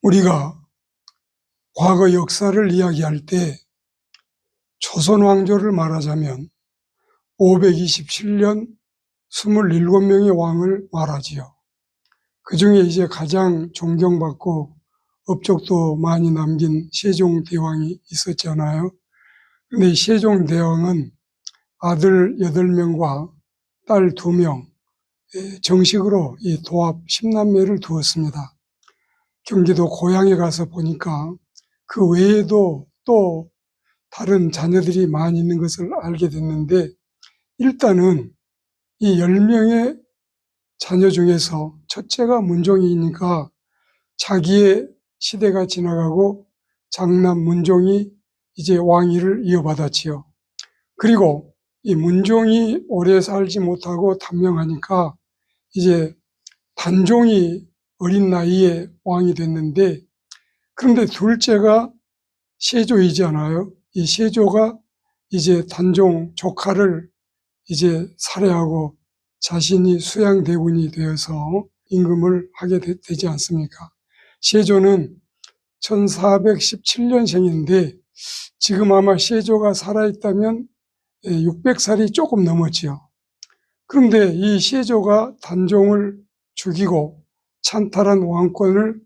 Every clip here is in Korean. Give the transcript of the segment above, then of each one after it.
우리가 과거 역사를 이야기할 때 조선 왕조를 말하자면 527년 27명의 왕을 말하지요. 그 중에 이제 가장 존경받고 업적도 많이 남긴 세종대왕이 있었잖아요. 근데 이 세종대왕은 아들 8명과 딸 2명, 정식으로 이 도합 10남매를 두었습니다. 경기도 고향에 가서 보니까 그 외에도 또 다른 자녀들이 많이 있는 것을 알게 됐는데, 일단은 이 10명의 자녀 중에서 첫째가 문종이니까 자기의 시대가 지나가고 장남 문종이 이제 왕위를 이어받았지요. 그리고 이 문종이 오래 살지 못하고 단명하니까 이제 단종이 어린 나이에 왕이 됐는데, 그런데 둘째가 세조이잖아요. 이 세조가 이제 단종 조카를 이제 살해하고 자신이 수양대군이 되어서 임금을 하게 되지 않습니까? 세조는 1417년생인데 지금 아마 세조가 살아있다면 600살이 조금 넘었지요. 그런데 이 세조가 단종을 죽이고 찬탈한 왕권을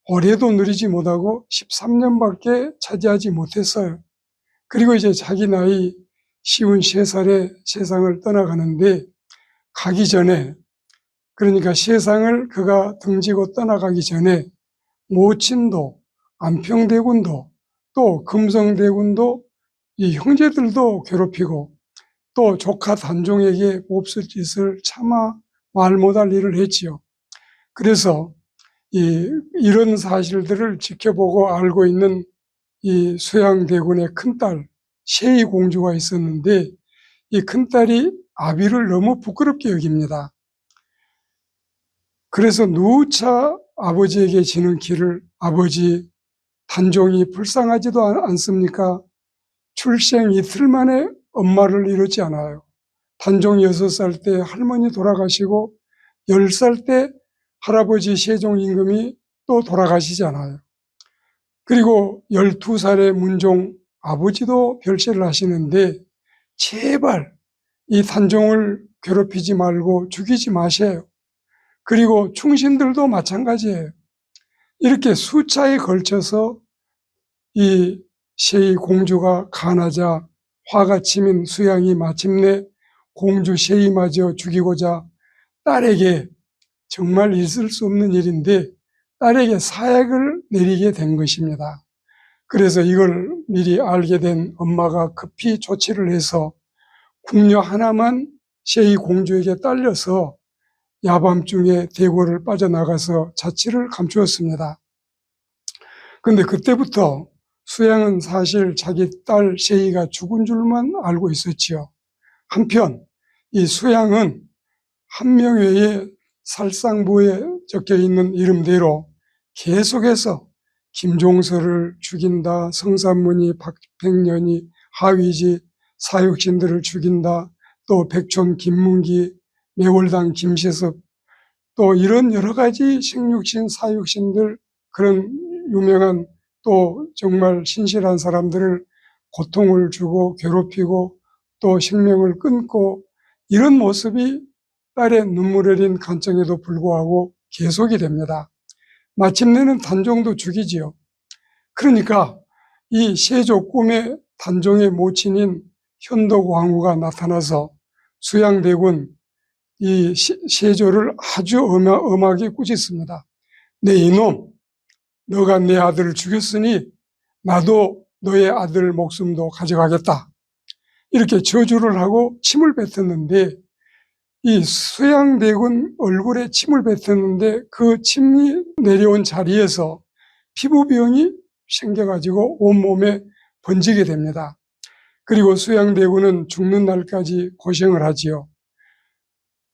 오래도 누리지 못하고 13년밖에 차지하지 못했어요. 그리고 이제 자기 나이 53살에 세상을 떠나가는데, 가기 전에, 그러니까 세상을 그가 등지고 떠나가기 전에 모친도, 안평대군도, 또 금성대군도, 이 형제들도 괴롭히고 또 조카 단종에게 몹쓸 짓을 차마 말 못할 일을 했지요. 그래서 이런 사실들을 지켜보고 알고 있는 이 수양대군의 큰딸 세희공주가 있었는데, 이 큰딸이 아비를 너무 부끄럽게 여깁니다. 그래서 누차 아버지에게 지는 길을, 아버지 단종이 불쌍하지도 않습니까? 출생 이틀 만에 엄마를 잃었지 않아요. 단종 6살 때 할머니 돌아가시고 10살 때 할아버지 세종 임금이 또 돌아가시잖아요. 그리고 12살의 문종 아버지도 별세를 하시는데, 제발 이 단종을 괴롭히지 말고 죽이지 마세요. 그리고 충신들도 마찬가지예요. 이렇게 수차에 걸쳐서 이 세희공주가 가나자 화가 치민 수양이 마침내 공주 세희마저 죽이고자 딸에게, 정말 있을 수 없는 일인데 딸에게 사약을 내리게 된 것입니다. 그래서 이걸 미리 알게 된 엄마가 급히 조치를 해서 궁녀 하나만 세희공주에게 딸려서 야밤중에 대궐을 빠져나가서 자취를 감추었습니다. 그런데 그때부터 수양은 사실 자기 딸 세희가 죽은 줄만 알고 있었지요. 한편 이 수양은 한명회의 살상부에 적혀있는 이름대로 계속해서 김종서를 죽인다, 성삼문이, 박백년이, 하위지, 사육신들을 죽인다, 또 백촌 김문기, 매월당 김세섭, 또 이런 여러 가지 생육신, 사육신들, 그런 유명한 또 정말 신실한 사람들을 고통을 주고 괴롭히고 또 생명을 끊고, 이런 모습이 딸의 눈물 어린 간청에도 불구하고 계속이 됩니다. 마침내는 단종도 죽이지요. 그러니까 이 세조 꿈에 단종의 모친인 현덕왕후가 나타나서 수양대군 이 세조를 아주 엄하게 꾸짖습니다. 내 이놈, 너가 내 아들을 죽였으니 나도 너의 아들 목숨도 가져가겠다. 이렇게 저주를 하고 침을 뱉었는데, 이 수양대군 얼굴에 침을 뱉었는데 그 침이 내려온 자리에서 피부병이 생겨가지고 온몸에 번지게 됩니다. 그리고 수양대군은 죽는 날까지 고생을 하지요.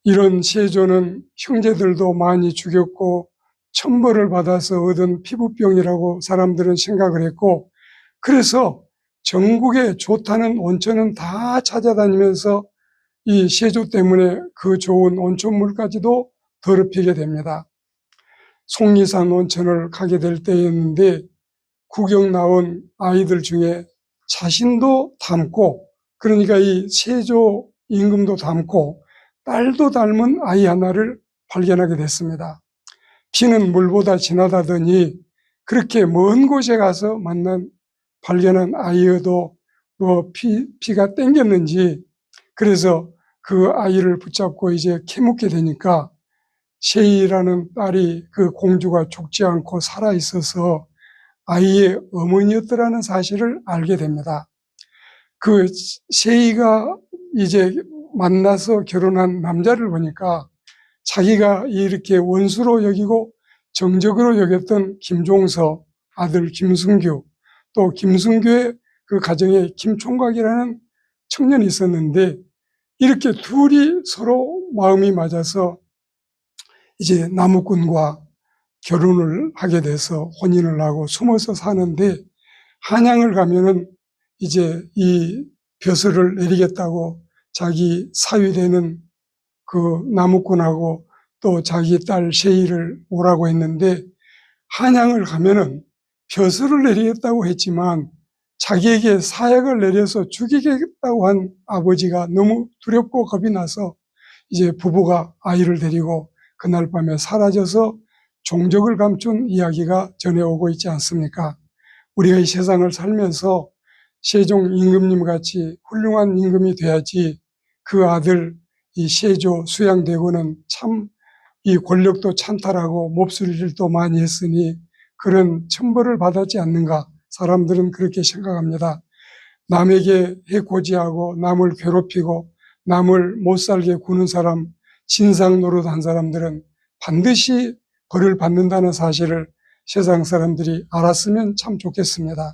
이런 세조는 형제들도 많이 죽였고 천벌을 받아서 얻은 피부병이라고 사람들은 생각을 했고, 그래서 전국에 좋다는 온천은 다 찾아다니면서 이 세조 때문에 그 좋은 온천물까지도 더럽히게 됩니다. 속리산 온천을 가게 될 때였는데 구경 나온 아이들 중에 자신도 닮고, 그러니까 이 세조 임금도 닮고 딸도 닮은 아이 하나를 발견하게 됐습니다. 피는 물보다 진하다더니 그렇게 먼 곳에 가서 발견한 아이여도 피가 땡겼는지, 그래서 그 아이를 붙잡고 이제 캐묻게 되니까 셰이라는 딸이 그 공주가 죽지 않고 살아 있어서 아이의 어머니였더라는 사실을 알게 됩니다. 그 셰이가 이제 만나서 결혼한 남자를 보니까 자기가 이렇게 원수로 여기고 정적으로 여겼던 김종서 아들 김순규, 또 김순규의 그 가정에 김총각이라는 청년이 있었는데, 이렇게 둘이 서로 마음이 맞아서 이제 나무꾼과 결혼을 하게 돼서 혼인을 하고 숨어서 사는데, 한양을 가면은 이제 이 벼슬을 내리겠다고 자기 사위되는 그 나무꾼하고 또 자기 딸 셰이를 오라고 했는데, 한양을 가면은 벼슬을 내리겠다고 했지만 자기에게 사약을 내려서 죽이겠다고 한 아버지가 너무 두렵고 겁이 나서 이제 부부가 아이를 데리고 그날 밤에 사라져서 종적을 감춘 이야기가 전해오고 있지 않습니까? 우리가 이 세상을 살면서 세종 임금님 같이 훌륭한 임금이 돼야지 그 아들 이 세조 수양대군은 참 이 권력도 찬탈하고 몹쓸 일도 많이 했으니 그런 천벌을 받았지 않는가, 사람들은 그렇게 생각합니다. 남에게 해코지하고 남을 괴롭히고 남을 못살게 구는 사람, 진상 노릇한 사람들은 반드시 벌을 받는다는 사실을 세상 사람들이 알았으면 참 좋겠습니다.